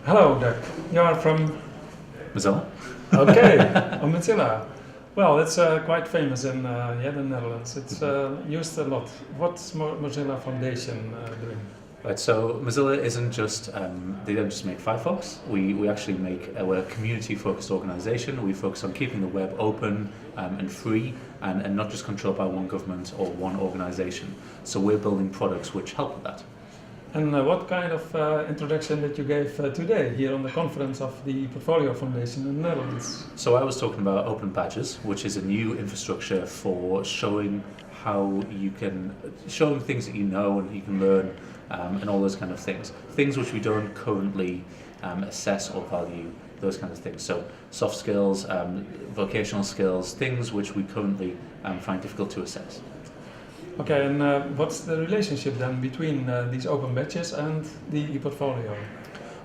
Hello, Doug. You are from Mozilla? okay, Mozilla. Well, it's quite famous in the Netherlands. It's used a lot. What's Mozilla Foundation doing? Right, so Mozilla isn't just, they don't just make Firefox, we actually we're a community-focused organization. We focus on keeping the web open and free and not just controlled by one government or one organization. So we're building products which help with that. And what kind of introduction that you gave today here on the conference of the Portfolio Foundation in the Netherlands? So I was talking about open badges, which is a new infrastructure for showing showing things that you know and you can learn and all those kind of things. Things which we don't currently assess or value, those kinds of things. So soft skills, vocational skills, things which we currently find difficult to assess. Okay, and what's the relationship then between these open badges and the ePortfolio?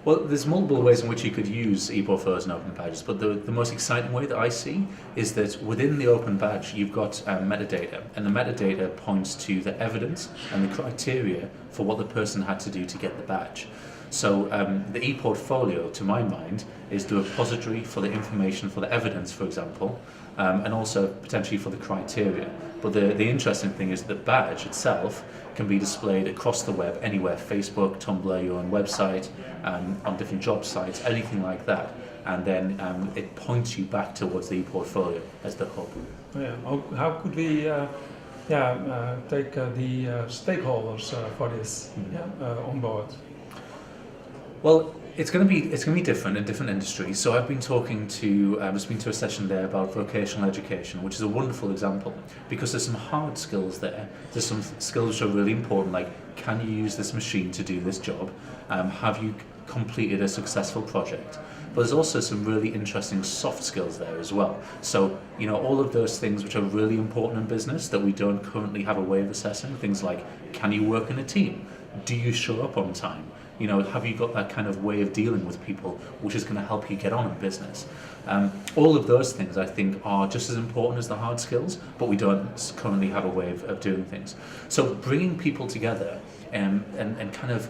Well, there's multiple ways in which you could use ePortfolios and open badges, but the most exciting way that I see is that within the open badge you've got metadata, and the metadata points to the evidence and the criteria for what the person had to do to get the badge. So the ePortfolio, to my mind, is the repository for the information, for the evidence, for example, and also potentially for the criteria. But the interesting thing is the badge itself can be displayed across the web, anywhere, Facebook, Tumblr, your own website, on different job sites, anything like that. And then it points you back towards the ePortfolio as the hub. Yeah. How could we take the stakeholders for this on board? Well, it's going to be different in different industries. So I've been talking to I've been to a session there about vocational education, which is a wonderful example because there's some hard skills there. There's some skills which are really important, like can you use this machine to do this job? Have you completed a successful project? But there's also some really interesting soft skills there as well. So, all of those things which are really important in business that we don't currently have a way of assessing, things like, can you work in a team? Do you show up on time? Have you got that kind of way of dealing with people which is going to help you get on in business? All of those things, I think, are just as important as the hard skills, but we don't currently have a way of doing things. So bringing people together and kind of,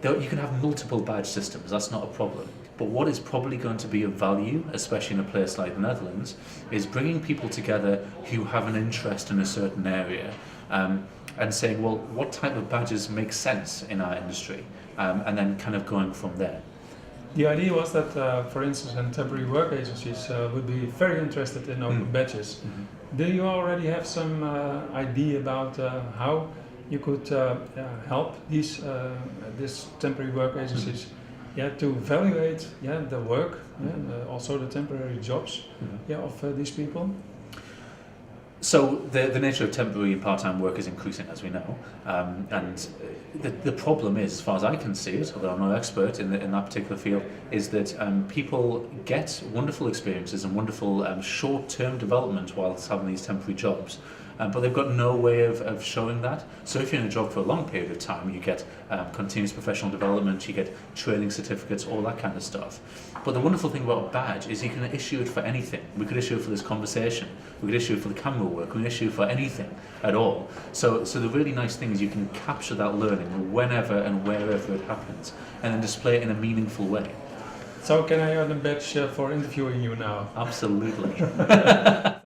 you can have multiple badge systems, that's not a problem. But what is probably going to be of value, especially in a place like the Netherlands, is bringing people together who have an interest in a certain area and saying, well, what type of badges make sense in our industry? And then kind of going from there. The idea was that, for instance, temporary work agencies would be very interested in open badges. Mm-hmm. Do you already have some idea about how you could help these temporary work agencies to evaluate the work and also the temporary jobs of these people? So the nature of temporary and part-time work is increasing, as we know, and the problem is, as far as I can see it, although I'm no expert in that particular field, is that people get wonderful experiences and wonderful short-term development whilst having these temporary jobs, but they've got no way of showing that. So if you're in a job for a long period of time, you get continuous professional development, you get training certificates, all that kind of stuff. But the wonderful thing about a badge is you can issue it for anything. We could issue it for this conversation, we could issue it for the camera work, we can issue it for anything at all. So the really nice thing is you can capture that learning whenever and wherever it happens, and then display it in a meaningful way. So can I earn a badge for interviewing you now? Absolutely.